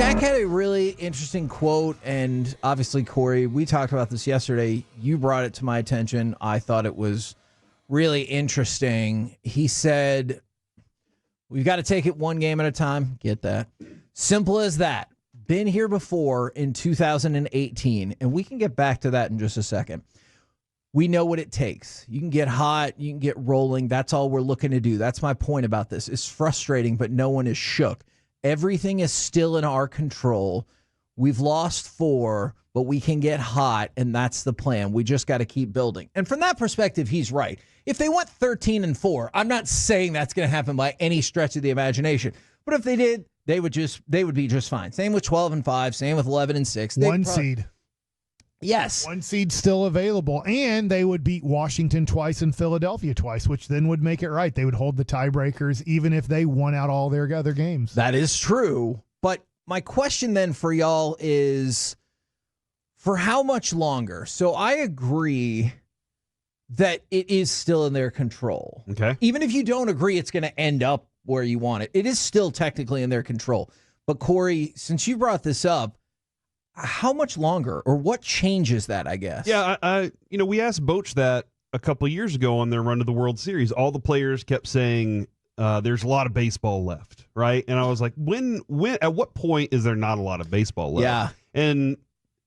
Dak had a really interesting quote, and obviously, Corey, we talked about this yesterday. You brought it to my attention. I thought it was really interesting. He said, we've got to take it one game at a time. Get that. Simple as that. Been here before in 2018, and we can get back to that in just a second. We know what it takes. You can get hot. You can get rolling. That's all we're looking to do. That's my point about this. It's frustrating, but no one is shook. Everything is still in our control. We've lost 4, but we can get hot, and that's the plan. We just got to keep building. And from that perspective, he's right. If they went 13-4, I'm not saying that's going to happen by any stretch of the imagination. But if they did, they would be just fine. Same with 12-5. Same with 11-6. One seed. Yes. One seed still available, and they would beat Washington twice and Philadelphia twice, which then would make it right. They would hold the tiebreakers even if they won out all their other games. That is true. But my question then for y'all is, for how much longer? So I agree that it is still in their control. Okay. Even if you don't agree it's going to end up where you want it, it is still technically in their control. But Corey, since you brought this up, how much longer, or what changes that, I guess? Yeah, we asked Boach that a couple of years ago on their run to the World Series. All the players kept saying there's a lot of baseball left, right? And I was like, when, at what point is there not a lot of baseball left? Yeah. And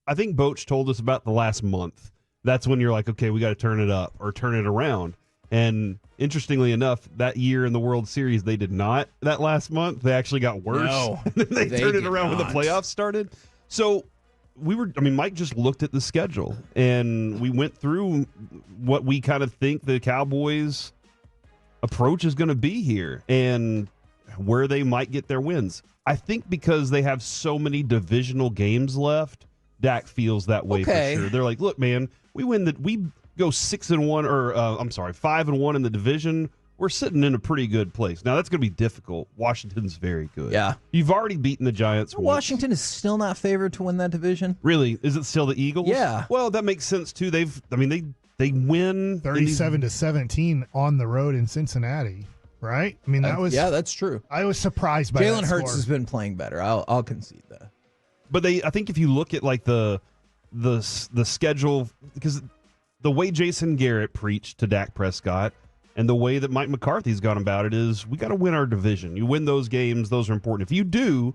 I think Boach told us about the last month. That's when you're like, okay, we got to turn it up or turn it around. And interestingly enough, that year in the World Series, they did not. That last month, they actually got worse. No, they turned it around when the not. playoffs started. So Mike just looked at the schedule, and we went through what we kind of think the Cowboys' approach is going to be here and where they might get their wins. I think because they have so many divisional games left, Dak feels that way for sure. They're like, look, man, we go 6-1, or 5-1 in the division. We're sitting in a pretty good place. Now, that's going to be difficult. Washington's very good. Yeah. You've already beaten the Giants once. Washington is still not favored to win that division? Really? Is it still the Eagles? Yeah. Well, that makes sense, too. They win 37-17 on the road in Cincinnati, right? I mean, that's true. I was surprised by Jalen that Hurts score. has been playing better. I'll concede that. But I think if you look at like the schedule, because the way Jason Garrett preached to Dak Prescott and the way that Mike McCarthy's gone about it is, we got to win our division. You win those games; those are important. If you do,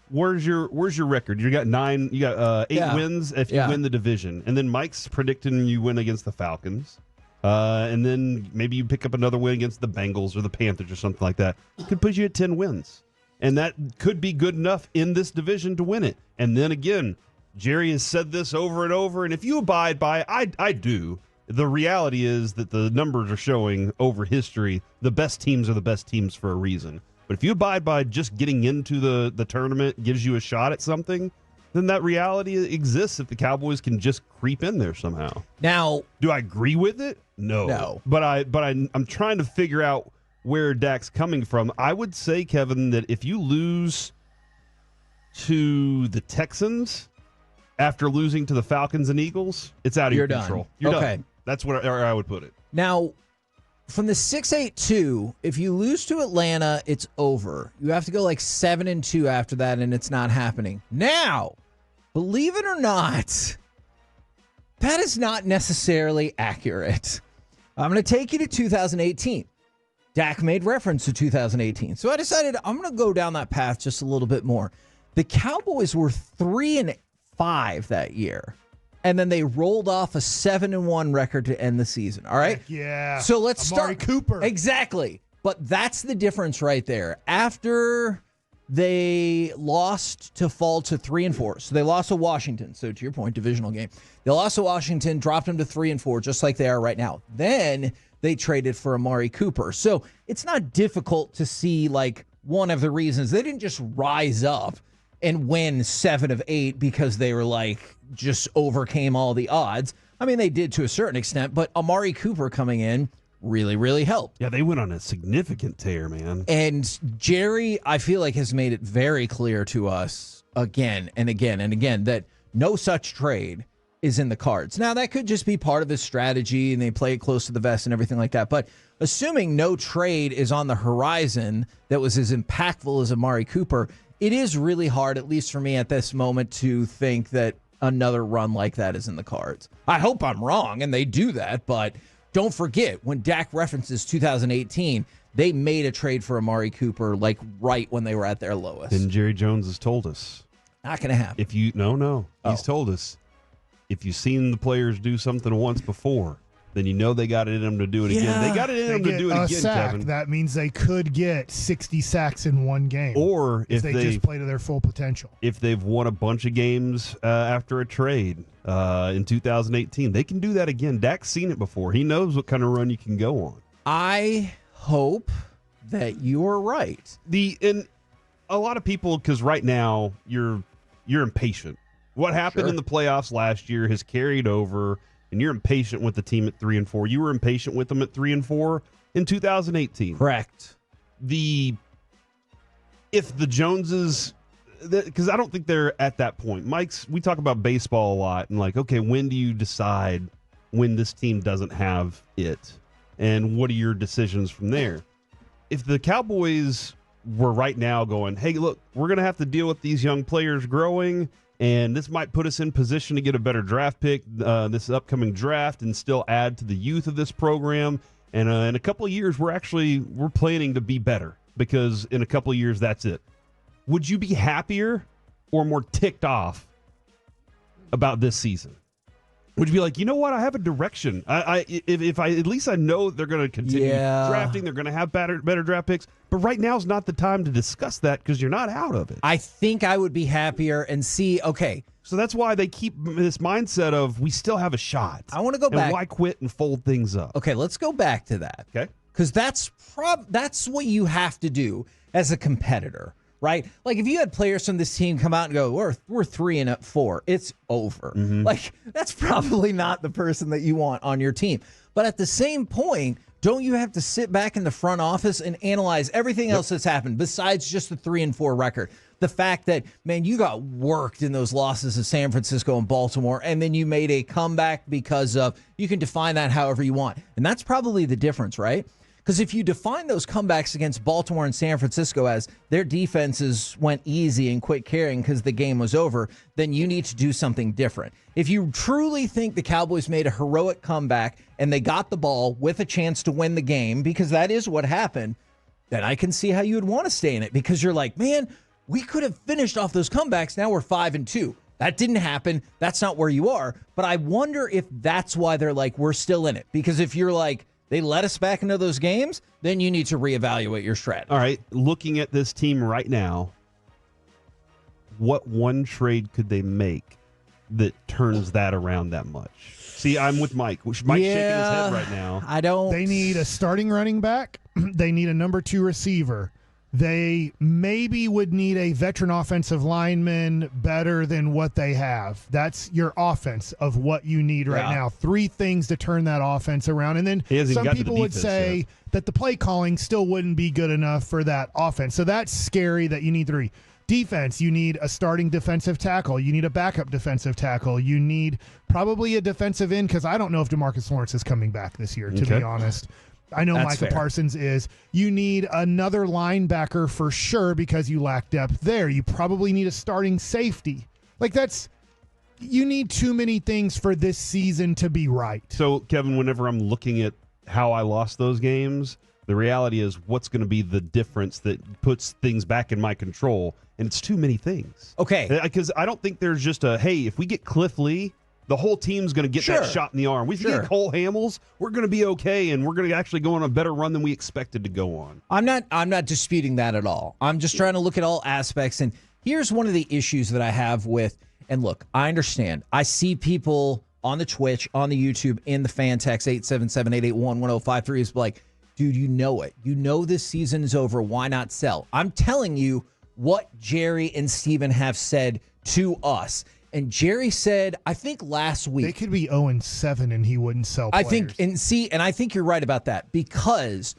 where's your record? You got 8 wins if you win the division, and then Mike's predicting you win against the Falcons, and then maybe you pick up another win against the Bengals or the Panthers or something like that. Could put you at 10 wins, and that could be good enough in this division to win it. And then again, Jerry has said this over and over, and if you abide by it, I do. The reality is that the numbers are showing over history the best teams are the best teams for a reason. But if you abide by just getting into the tournament gives you a shot at something, then that reality exists if the Cowboys can just creep in there somehow. Now, do I agree with it? No. But I'm trying to figure out where Dak's coming from. I would say, Kevin, that if you lose to the Texans after losing to the Falcons and Eagles, it's out of your control. You're done. That's where I would put it. Now, from the 6-8-2, if you lose to Atlanta, it's over. You have to go like 7-2 after that, and it's not happening. Now, believe it or not, that is not necessarily accurate. I'm going to take you to 2018. Dak made reference to 2018. So I decided I'm going to go down that path just a little bit more. The Cowboys were 3-5 that year. And then they rolled off a 7-1 record to end the season. All right? Yeah. So let's Amari start. Cooper. Exactly. But that's the difference right there. After they lost to fall to 3-4. So they lost to Washington. So to your point, divisional game. They lost to Washington, dropped them to 3-4, just like they are right now. Then they traded for Amari Cooper. So it's not difficult to see like one of the reasons. They didn't just rise up and win 7 of 8 because they were like just overcame all the odds. I mean, they did to a certain extent, but Amari Cooper coming in really, really helped. Yeah, they went on a significant tear, man. And Jerry, I feel like, has made it very clear to us again and again and again that no such trade is in the cards. Now, that could just be part of his strategy, and they play it close to the vest and everything like that. But assuming no trade is on the horizon that was as impactful as Amari Cooper, it is really hard, at least for me at this moment, to think that another run like that is in the cards. I hope I'm wrong, and they do that, but don't forget, when Dak references 2018, they made a trade for Amari Cooper, like right when they were at their lowest. And Jerry Jones has told us. Not going to happen. He's told us, if you've seen the players do something once before, then you know they got it in them to do it again. They got it in them to do it again, sack. Kevin. That means they could get 60 sacks in one game. Or if they just play to their full potential. If they've won a bunch of games after a trade in 2018, they can do that again. Dak's seen it before. He knows what kind of run you can go on. I hope that you're right. And a lot of people, because right now you're impatient. What happened in the playoffs last year has carried over, and you're impatient with the team at 3-4. You were impatient with them at 3-4 in 2018. Correct. If the Joneses, because I don't think they're at that point. We talk about baseball a lot, and like, okay, when do you decide when this team doesn't have it? And what are your decisions from there? If the Cowboys were right now going, hey, look, we're going to have to deal with these young players growing, and this might put us in position to get a better draft pick this upcoming draft and still add to the youth of this program. And in a couple of years, we're planning to be better, because in a couple of years, that's it. Would you be happier or more ticked off about this season? Would you be like, you know what? I have a direction. If I at least I know they're going to continue drafting, they're going to have better draft picks. But right now is not the time to discuss that, because you're not out of it. I think I would be happier and see, okay. So that's why they keep this mindset of we still have a shot. I want to go back. And why quit and fold things up? Okay, let's go back to that. Okay. Because that's what you have to do as a competitor. Right? Like, if you had players from this team come out and go, we're 3-4, it's over. Mm-hmm. Like, that's probably not the person that you want on your team. But at the same point, don't you have to sit back in the front office and analyze everything else that's happened besides just the 3-4 record? The fact that, man, you got worked in those losses to San Francisco and Baltimore, and then you made a comeback because of, you can define that however you want. And that's probably the difference, right? Because if you define those comebacks against Baltimore and San Francisco as their defenses went easy and quit caring because the game was over, then you need to do something different. If you truly think the Cowboys made a heroic comeback and they got the ball with a chance to win the game, because that is what happened, then I can see how you would want to stay in it, because you're like, man, we could have finished off those comebacks. Now we're 5-2. That didn't happen. That's not where you are. But I wonder if that's why they're like, we're still in it. Because if you're like, they let us back into those games, then you need to reevaluate your strategy. All right, looking at this team right now, what one trade could they make that turns that around that much? See, I'm with Mike. Mike's shaking his head right now. They need a starting running back. They need a number 2 receiver. They maybe would need a veteran offensive lineman better than what they have. That's your offense of what you need right now. 3 things to turn that offense around. And then some people would say that the play calling still wouldn't be good enough for that offense. So that's scary that you need 3. Defense, you need a starting defensive tackle. You need a backup defensive tackle. You need probably a defensive end, because I don't know if DeMarcus Lawrence is coming back this year, to be honest. I know Micah Parsons is. You need another linebacker for sure, because you lack depth there. You probably need a starting safety. Like, you need too many things for this season to be right. So, Kevin, whenever I'm looking at how I lost those games, the reality is what's going to be the difference that puts things back in my control, and it's too many things. Okay. Because I don't think there's just hey, if we get Cliff Lee, the whole team's going to get that shot in the arm. If we get Cole Hamels, we're going to be okay, and we're going to actually go on a better run than we expected to go on. I'm not disputing that at all. I'm just trying to look at all aspects. And here's one of the issues that I have with, and look, I understand. I see people on the Twitch, on the YouTube, in the fan text, 877-881-1053 is like, dude, you know it. You know this season is over. Why not sell? I'm telling you what Jerry and Steven have said to us. And Jerry said, I think last week, they could be 0-7 and he wouldn't sell players. I think you're right about that, because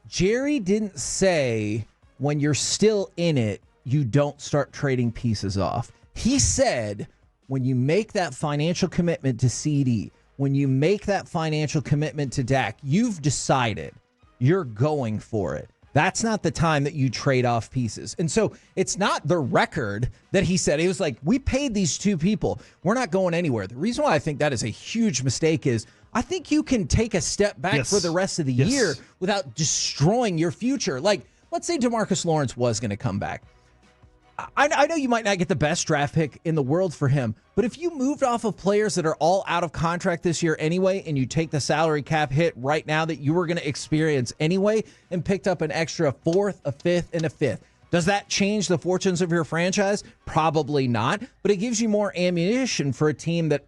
Jerry didn't say when you're still in it, you don't start trading pieces off. He said, when you make that financial commitment to CD, when you make that financial commitment to Dak, you've decided you're going for it. That's not the time that you trade off pieces. And so it's not the record that he said. He was like, we paid these two people. We're not going anywhere. The reason why I think that is a huge mistake is I think you can take a step back for the rest of the year without destroying your future. Like, let's say DeMarcus Lawrence was going to come back. I know you might not get the best draft pick in the world for him, but if you moved off of players that are all out of contract this year anyway, and you take the salary cap hit right now that you were going to experience anyway, and picked up an extra fourth, a fifth, and a fifth, does that change the fortunes of your franchise? Probably not, but it gives you more ammunition for a team that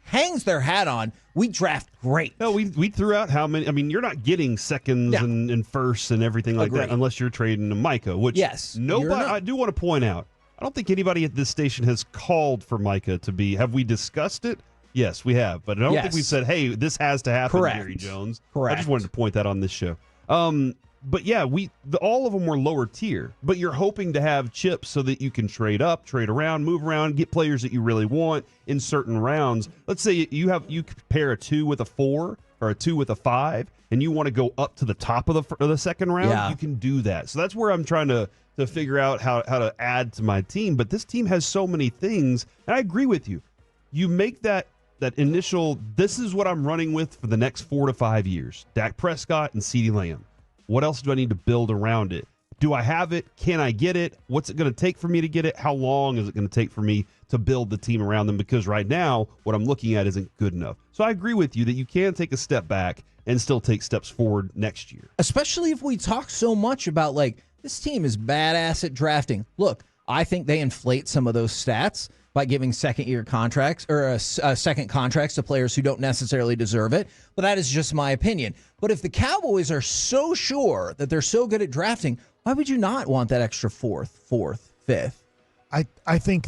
hangs their hat on. We draft great. No, we threw out how many. I mean, you're not getting seconds and firsts and everything like that unless you're trading to Micah, which nobody. I do want to point out, I don't think anybody at this station has called for Micah to be. Have we discussed it? Yes, we have. But I don't think we've said, hey, this has to happen, Jerry Jones. Correct. I just wanted to point that on this show. But yeah, all of them were lower tier. But you're hoping to have chips so that you can trade up, trade around, move around, get players that you really want in certain rounds. Let's say you pair a 2 with a 4 or a 2 with a 5, and you want to go up to the top of the second round. You can do that. So that's where I'm trying to figure out how to add to my team. But this team has so many things, and I agree with you. You make that initial, this is what I'm running with for the next 4 to 5 years. Dak Prescott and CeeDee Lamb. What else do I need to build around it? Do I have it? Can I get it? What's it going to take for me to get it? How long is it going to take for me to build the team around them? Because right now, what I'm looking at isn't good enough. So I agree with you that you can take a step back and still take steps forward next year. Especially if we talk so much about, this team is badass at drafting. Look, I think they inflate some of those stats by giving second-year contracts or second contracts to players who don't necessarily deserve it. But that is just my opinion. But if the Cowboys are so sure that they're so good at drafting, why would you not want that extra fourth, fifth? I think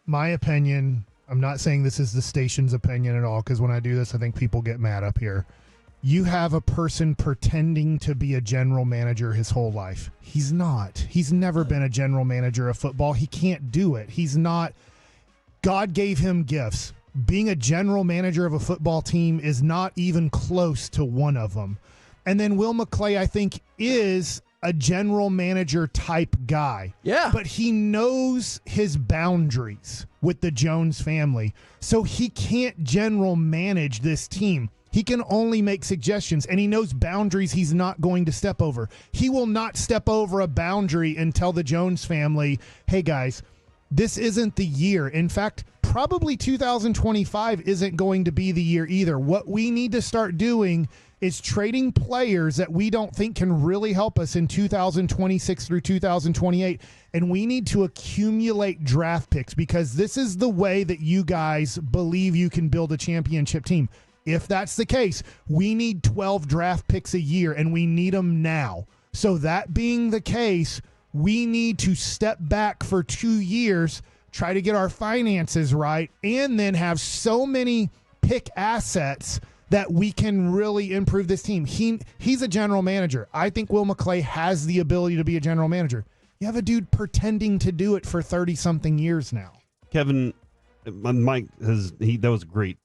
my opinion, I'm not saying this is the station's opinion at all, because when I do this, I think people get mad up here. You have a person pretending to be a general manager his whole life. He's not. He's never been a general manager of football. He can't do it. He's not. God gave him gifts. Being a general manager of a football team is not even close to one of them. And then Will McClay, I think, is a general manager type guy. Yeah. But he knows his boundaries with the Jones family. So he can't general manage this team. He can only make suggestions, and he knows boundaries he's not going to step over. He will not step over a boundary and tell the Jones family, hey, guys, this isn't the year. In fact, probably 2025 isn't going to be the year either. What we need to start doing is trading players that we don't think can really help us in 2026 through 2028. And we need to accumulate draft picks, because this is the way that you guys believe you can build a championship team. If that's the case, we need 12 draft picks a year, and we need them now. So that being the case, we need to step back for 2 years, try to get our finances right, and then have so many pick assets that we can really improve this team. He's a general manager. I think Will McClay has the ability to be a general manager. You have a dude pretending to do it for 30-something years now. Kevin, Mike that was great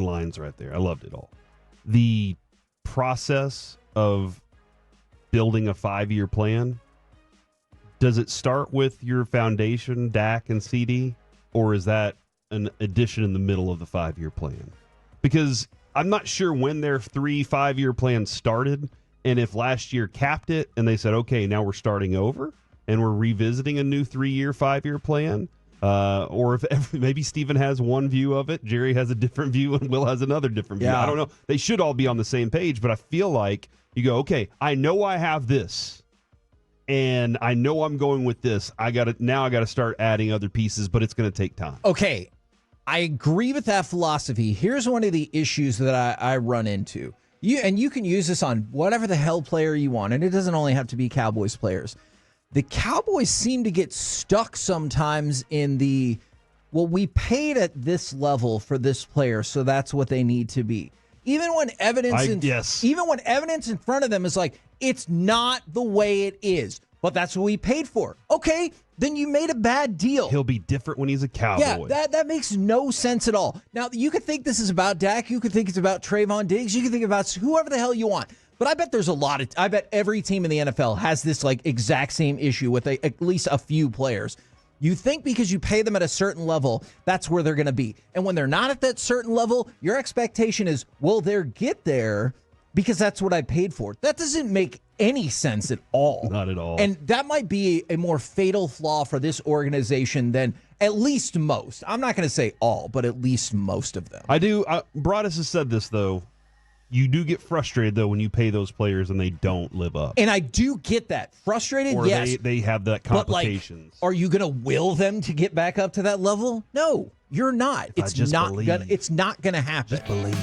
lines right there. I loved it all. The process of building a 5-year plan, does it start with your foundation, Dak and CD, or is that an addition in the middle of the 5-year plan? Because I'm not sure when their 5-year plan started, and if last year capped it and they said, okay, now we're starting over and we're revisiting a new 3-year, 5-year plan. Or if maybe Steven has one view of it, Jerry has a different view, and Will has another different view. I don't know. They should all be on the same page, but I feel like you go, okay, I know I have this, and I know I'm going with this. I got to start adding other pieces, but it's going to take time. Okay, I agree with that philosophy. Here's one of the issues that I run into. You can use this on whatever the hell player you want, and it doesn't only have to be Cowboys players. The Cowboys seem to get stuck sometimes in we paid at this level for this player, so that's what they need to be. Even when evidence in front of them is like, it's not the way it is. but that's what we paid for. Okay, then you made a bad deal. He'll be different when he's a Cowboy. Yeah, that makes no sense at all. Now, you could think this is about Dak. You could think it's about Trayvon Diggs. You could think about whoever the hell you want. But I bet there's I bet every team in the NFL has this like exact same issue with at least a few players. You think because you pay them at a certain level, that's where they're going to be. And when they're not at that certain level, your expectation is, well, they'll get there because that's what I paid for. That doesn't make any sense at all. Not at all. And that might be a more fatal flaw for this organization than at least most. I'm not going to say all, but at least most of them. I do. Broadus has said this, though. You do get frustrated, though, when you pay those players and they don't live up. And I do get that. Frustrated, or yes. They have that complications. But, like, are you going to will them to get back up to that level? No, you're not. It's not going to happen. Just believe.